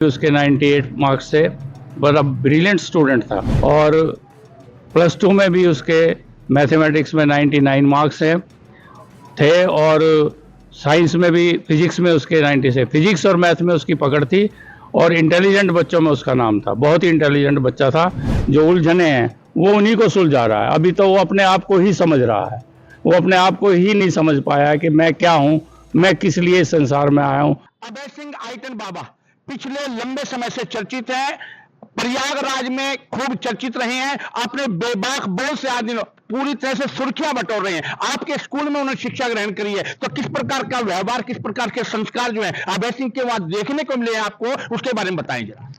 उसके 98 मार्क्स थे। बड़ा ब्रिलियंट स्टूडेंट था और प्लस टू में भी उसके मैथमेटिक्स में 99 मार्क्स थे और साइंस में भी, फिजिक्स में उसके 90 से, फिजिक्स और मैथ में उसकी पकड़ थी और इंटेलिजेंट बच्चों में उसका नाम था। बहुत ही इंटेलिजेंट बच्चा था। जो उलझने हैं वो उन्हीं को सुलझा रहा है। अभी तो वो अपने आप को ही समझ रहा है। वो अपने आप को ही नहीं समझ पाया कि मैं क्या हूँ, मैं किस लिए इस संसार में आया हूँ। अभय सिंह आइटन बाबा पिछले लंबे समय से चर्चित है, प्रयागराज में खूब चर्चित रहे हैं। अपने बेबाक बोल से आज पूरी तरह से सुर्खियां बटोर रहे हैं। आपके स्कूल में उन्होंने शिक्षा ग्रहण करी है, तो किस प्रकार का व्यवहार, किस प्रकार के संस्कार जो है अभय सिंह के वहां देखने को मिले आपको, उसके बारे में बताएं जरा।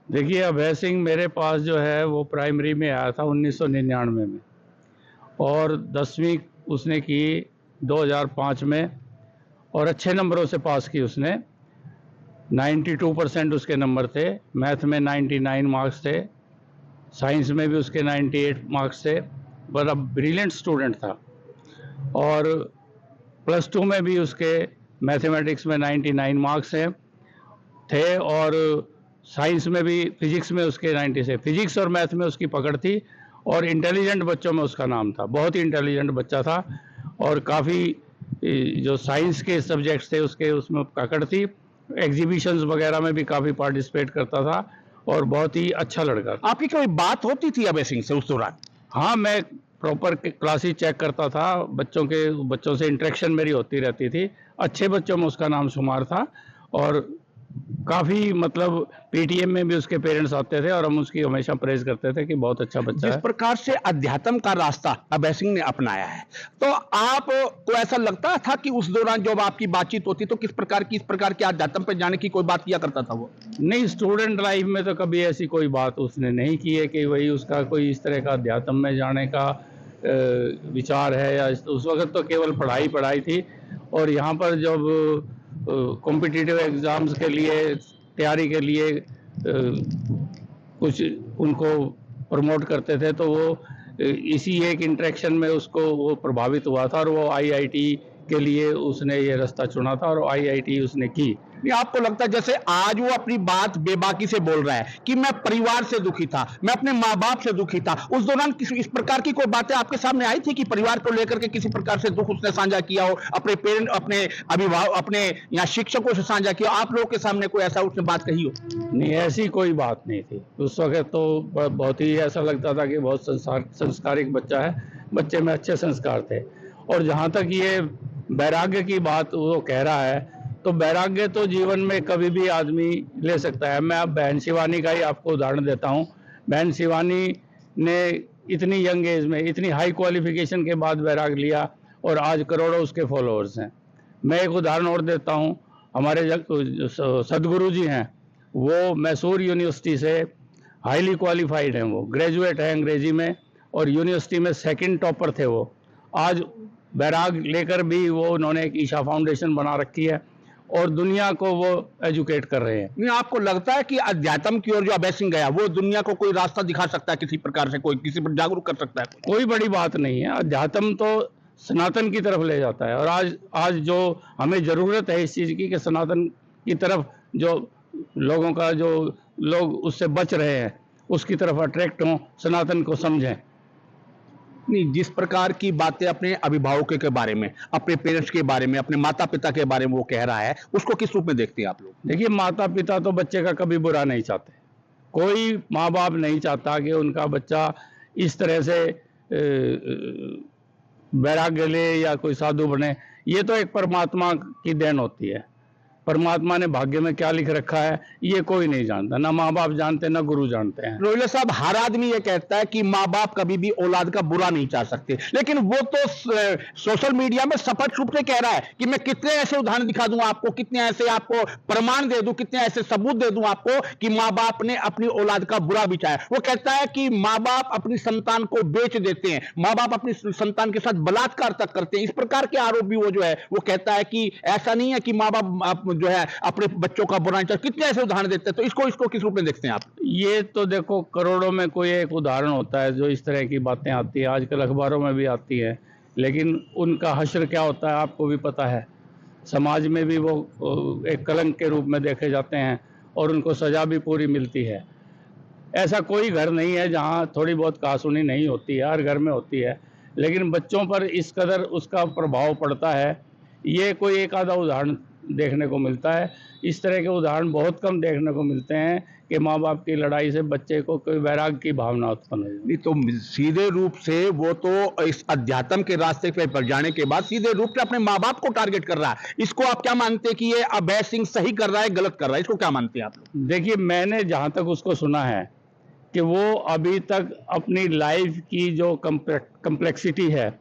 देखिए, अभय सिंह मेरे पास जो है वो प्राइमरी में आया था 1999 में और 10वीं उसने की 2005 में और अच्छे नंबरों से पास की उसने। 92% उसके नंबर थे। मैथ में 99 मार्क्स थे। साइंस में भी उसके 98 मार्क्स थे। बड़ा ब्रिलियंट स्टूडेंट था और प्लस टू में भी उसके मैथमेटिक्स में 99 मार्क्स थे और साइंस में भी, फिजिक्स में उसके 90 से, फिजिक्स और मैथ में उसकी पकड़ थी और इंटेलिजेंट बच्चों में उसका नाम था। बहुत ही इंटेलिजेंट बच्चा था और काफ़ी जो साइंस के सब्जेक्ट्स थे उसके उसमें पकड़ थी। एग्जीबिशंस वगैरह में भी काफ़ी पार्टिसिपेट करता था और बहुत ही अच्छा लड़का था। आपकी कोई बात होती थी अभय सिंह से उस दौरान? हाँ, मैं प्रॉपर क्लासेस चेक करता था। बच्चों से इंटरेक्शन मेरी होती रहती थी। अच्छे बच्चों में उसका नाम शुमार था और काफ़ी, मतलब पीटीएम में भी उसके पेरेंट्स आते थे और हम उसकी हमेशा प्रेज करते थे कि बहुत अच्छा बच्चा जिस है। प्रकार से अध्यात्म का रास्ता अभय सिंह ने अपनाया है, तो आपको ऐसा लगता था कि उस दौरान जब आपकी बातचीत होती तो किस प्रकार के अध्यात्म पे जाने की कोई बात किया करता था वो? नहीं, स्टूडेंट लाइफ में तो कभी ऐसी कोई बात उसने नहीं की है कि वही उसका कोई इस तरह का अध्यात्म में जाने का विचार है। या उस वक्त तो केवल पढ़ाई पढ़ाई थी और यहाँ पर जब कॉम्पिटिटिव एग्ज़ाम्स के लिए तैयारी के लिए कुछ उनको प्रमोट करते थे तो वो इसी एक इंटरेक्शन में उसको वो प्रभावित हुआ था और वो आईआईटी के लिए उसने ये रास्ता चुना था और आईआईटी उसने की। नहीं, आपको लगता है जैसे आज वो अपनी बात बेबाकी से बोल रहा है कि मैं परिवार से दुखी था, मैं अपने माँ बाप से दुखी था, उस दौरान किसी इस प्रकार की कोई बातें आपके सामने आई थी कि परिवार को लेकर के किसी प्रकार से दुख उसने साझा किया हो, अपने पेरेंट, अपने अभिभावक, अपने यहाँ शिक्षकों से साझा किया, आप लोगों के सामने कोई ऐसा उसने बात कही हो? नहीं, ऐसी कोई बात नहीं थी। उस वक्त तो बहुत ही ऐसा लगता था कि बहुत संस्कारिक बच्चा है, बच्चे में अच्छे संस्कार थे। और जहाँ तक ये वैराग्य की बात वो कह रहा है, तो वैराग्य तो जीवन में कभी भी आदमी ले सकता है। मैं अब बहन शिवानी का ही आपको उदाहरण देता हूँ। बहन शिवानी ने इतनी यंग एज में इतनी हाई क्वालिफिकेशन के बाद वैराग लिया और आज करोड़ों उसके फॉलोअर्स हैं। मैं एक उदाहरण और देता हूँ। हमारे सदगुरु जी हैं, वो मैसूर यूनिवर्सिटी से हाईली क्वालिफाइड हैं। वो ग्रेजुएट हैं अंग्रेजी में और यूनिवर्सिटी में सेकंड टॉपर थे वो। आज बैराग लेकर भी वो उन्होंने एक ईशा फाउंडेशन बना रखी है और दुनिया को वो एजुकेट कर रहे हैं। नहीं, आपको लगता है कि अध्यात्म की ओर जो अभय सिंह गया वो दुनिया को कोई रास्ता दिखा सकता है, किसी प्रकार से कोई किसी पर जागरूक कर सकता है? कोई बड़ी बात नहीं है। अध्यात्म तो सनातन की तरफ ले जाता है और आज जो हमें ज़रूरत है इस चीज़ की कि सनातन की तरफ जो लोगों का, जो लोग उससे बच रहे हैं उसकी तरफ अट्रैक्ट हों, सनातन को समझें। नहीं, जिस प्रकार की बातें अपने अभिभावकों के बारे में, अपने पेरेंट्स के बारे में, अपने माता पिता के बारे में वो कह रहा है, उसको किस रूप में देखते हैं आप लोग? देखिए, माता पिता तो बच्चे का कभी बुरा नहीं चाहते। कोई माँ बाप नहीं चाहता कि उनका बच्चा इस तरह से वैराग्य ले या कोई साधु बने। ये तो एक परमात्मा की देन होती है। परमात्मा ने भाग्य में क्या लिख रखा है ये कोई नहीं जानता, ना माँ बाप जानते, ना गुरु जानते हैं। रोहिला साहब, हर आदमी ये कहता है कि माँ बाप कभी भी औलाद का बुरा नहीं चाह सकते, लेकिन वो तो सोशल मीडिया में स्पष्ट रूप से कह रहा है कि मैं कितने ऐसे उदाहरण दिखा दूं आपको, कितने ऐसे आपको प्रमाण दे दूं, कितने ऐसे सबूत दे दूं आपको कि माँ बाप ने अपनी औलाद का बुरा भी चाहा। वो कहता है कि माँ बाप अपनी संतान को बेच देते हैं, माँ बाप अपनी संतान के साथ बलात्कार तक करते हैं। इस प्रकार के आरोप भी वो जो है वो कहता है कि ऐसा नहीं है कि माँ बाप जो है अपने बच्चों का बुरा नहीं चाहते। कितने ऐसे उदाहरण देते हैं, तो इसको किस रूप में देखते हैं आप? ये तो देखो, करोड़ों में कोई एक उदाहरण होता है जो इस तरह की बातें आती है, आजकल अखबारों में भी आती है, लेकिन उनका हश्र क्या होता है आपको भी पता है। समाज में भी वो एक कलंक के रूप में देखे जाते हैं और उनको सज़ा भी पूरी मिलती है। ऐसा कोई घर नहीं है जहाँ थोड़ी बहुत कहासुनी नहीं होती है, हर घर में होती है, लेकिन बच्चों पर इस कदर उसका प्रभाव पड़ता है, ये कोई एक आधा उदाहरण देखने को मिलता है। इस तरह के उदाहरण बहुत कम देखने को मिलते हैं कि माँ बाप की लड़ाई से बच्चे को कोई वैराग्य की भावना उत्पन्न हो। नहीं तो सीधे रूप से वो तो इस अध्यात्म के रास्ते पर जाने के बाद सीधे रूप से अपने माँ बाप को टारगेट कर रहा है। इसको आप क्या मानते हैं कि ये अभय सिंह सही कर रहा है, गलत कर रहा है? इसको क्या मानते हैं आप लोग? देखिए, मैंने जहाँ तक उसको सुना है कि वो अभी तक अपनी लाइफ की जो कम्प्लेक्सिटी है,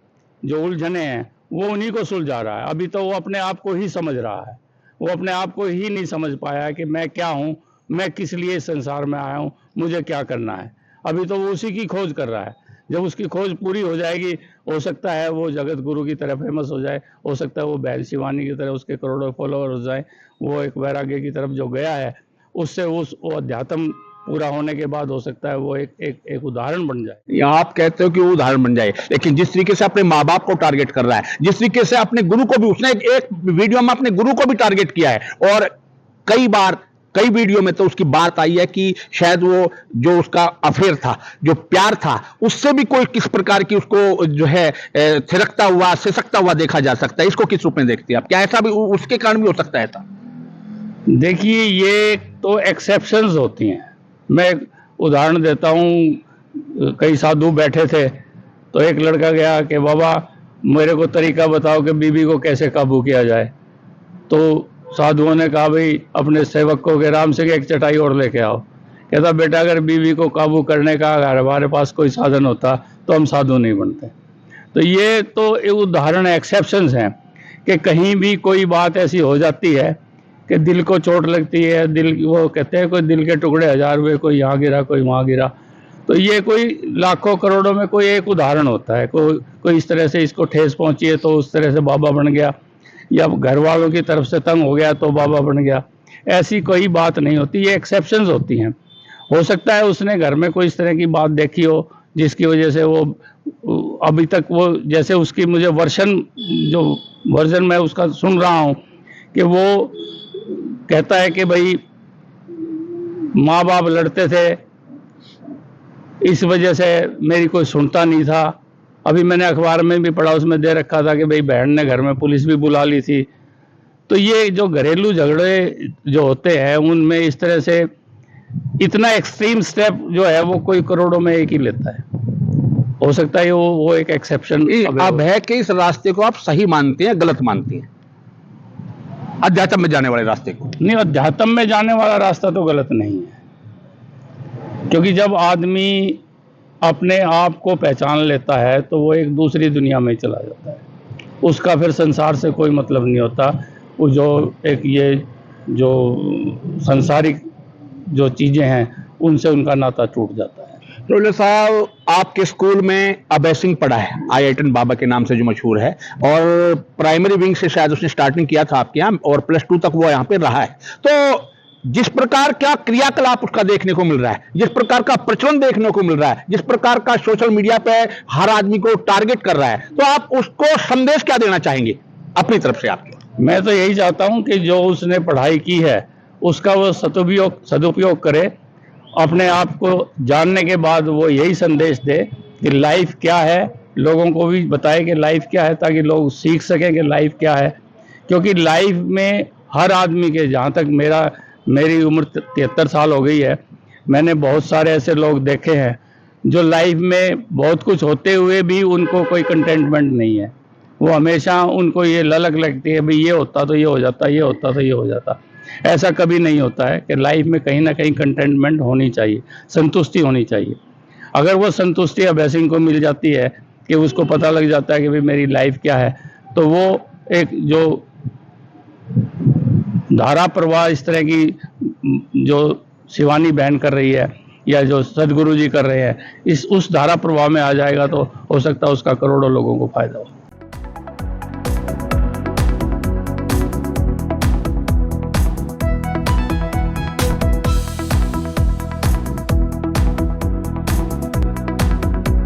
जो उलझने हैं, वो उन्हीं को सुलझा रहा है। अभी तो वो अपने आप को ही समझ रहा है, वो अपने आप को ही नहीं समझ पाया कि मैं क्या हूँ, मैं किस लिए इस संसार में आया हूँ, मुझे क्या करना है। अभी तो वो उसी की खोज कर रहा है। जब उसकी खोज पूरी हो जाएगी, हो सकता है वो जगत गुरु की तरह फेमस हो जाए, हो सकता है वो बहन शिवानी की तरह उसके करोड़ों फॉलोअर हो जाए, वो एक वैराग्य की तरफ जो गया है उससे वो अध्यात्म पूरा होने के बाद हो सकता है वो एक उदाहरण बन जाए। या आप कहते हो कि वो उदाहरण बन जाए, लेकिन जिस तरीके से अपने माँ बाप को टारगेट कर रहा है, जिस तरीके से अपने गुरु को भी, उसने एक वीडियो में अपने गुरु को भी टारगेट किया है, और कई वीडियो में तो उसकी बात आई है कि शायद वो जो उसका अफेयर था, जो प्यार था, उससे भी कोई किस प्रकार की उसको जो है थिरकता हुआ, सिसकता हुआ देखा जा सकता है। इसको किस रूप में देखते हैं आप? क्या ऐसा भी उसके कारण भी हो सकता है ऐसा? देखिए, ये तो एक्सेप्शंस होती हैं। मैं एक उदाहरण देता हूँ। कई साधु बैठे थे तो एक लड़का गया कि बाबा मेरे को तरीका बताओ कि बीवी को कैसे काबू किया जाए। तो साधुओं ने कहा भाई अपने सेवक को कि राम से एक चटाई और लेके आओ। कहता बेटा अगर बीवी को काबू करने का अगर हमारे पास कोई साधन होता तो हम साधु नहीं बनते। तो ये तो एक उदाहरण एक्सेप्शंस हैं कि कहीं भी कोई बात ऐसी हो जाती है कि दिल को चोट लगती है, दिल, वो कहते हैं कोई दिल के टुकड़े हजार हुए, कोई यहाँ गिरा कोई वहाँ गिरा। तो ये कोई लाखों करोड़ों में कोई एक उदाहरण होता है। कोई इस तरह से इसको ठेस पहुंची है तो उस तरह से बाबा बन गया, या घर वालों की तरफ से तंग हो गया तो बाबा बन गया। ऐसी कोई बात नहीं होती, ये एक्सेप्शंस होती हैं। हो सकता है उसने घर में कोई इस तरह की बात देखी हो जिसकी वजह से वो अभी तक वो, जैसे उसकी मुझे वर्जन मैं उसका सुन रहा हूँ कि वो कहता है कि भाई माँ बाप लड़ते थे, इस वजह से मेरी कोई सुनता नहीं था। अभी मैंने अखबार में भी पढ़ा, उसमें दे रखा था कि भाई बहन ने घर में पुलिस भी बुला ली थी। तो ये जो घरेलू झगड़े जो होते हैं उनमें इस तरह से इतना एक्सट्रीम स्टेप जो है वो कोई करोड़ों में एक ही लेता है। हो सकता है वो एक एक्सेप्शन। अब है कि इस रास्ते को आप सही मानते हैं, गलत मानते हैं, अध्यात्म में जाने वाले रास्ते को? नहीं, अध्यात्म में जाने वाला रास्ता तो गलत नहीं है, क्योंकि जब आदमी अपने आप को पहचान लेता है तो वो एक दूसरी दुनिया में चला जाता है। उसका फिर संसार से कोई मतलब नहीं होता। वो जो एक ये जो सांसारिक जो चीज़ें हैं उनसे उनका नाता टूट जाता है। रोले साहब, आपके स्कूल में अभय सिंह पढ़ा है, IITN बाबा के नाम से जो मशहूर है, और प्राइमरी विंग से शायद उसने स्टार्टिंग किया था आपके यहाँ, और +2 तक वो यहाँ पे रहा है। तो जिस प्रकार का क्रियाकलाप उसका देखने को मिल रहा है, जिस प्रकार का प्रचलन देखने को मिल रहा है, जिस प्रकार का सोशल मीडिया पे हर आदमी को टारगेट कर रहा है, तो आप उसको संदेश क्या देना चाहेंगे अपनी तरफ से आपके? मैं तो यही चाहता हूँ कि जो उसने पढ़ाई की है उसका वो सदुपयोग करे। अपने आप को जानने के बाद वो यही संदेश दे कि लाइफ क्या है, लोगों को भी बताए कि लाइफ क्या है, ताकि लोग सीख सकें कि लाइफ क्या है। क्योंकि लाइफ में हर आदमी के, जहाँ तक मेरी उम्र 73 साल हो गई है, मैंने बहुत सारे ऐसे लोग देखे हैं जो लाइफ में बहुत कुछ होते हुए भी उनको कोई कंटेंटमेंट नहीं है। वो हमेशा उनको ये ललक लगती है भाई ये होता तो ये हो जाता, ये होता तो ये हो जाता। ऐसा कभी नहीं होता है कि लाइफ में कहीं ना कहीं कंटेंटमेंट होनी चाहिए, संतुष्टि होनी चाहिए। अगर वो संतुष्टि अभय सिंह को मिल जाती है कि उसको पता लग जाता है कि भाई मेरी लाइफ क्या है, तो वो एक जो धारा प्रवाह इस तरह की जो शिवानी बहन कर रही है या जो सदगुरु जी कर रहे हैं, उस धारा प्रवाह में आ जाएगा तो हो सकता है उसका करोड़ों लोगों को फायदा हो।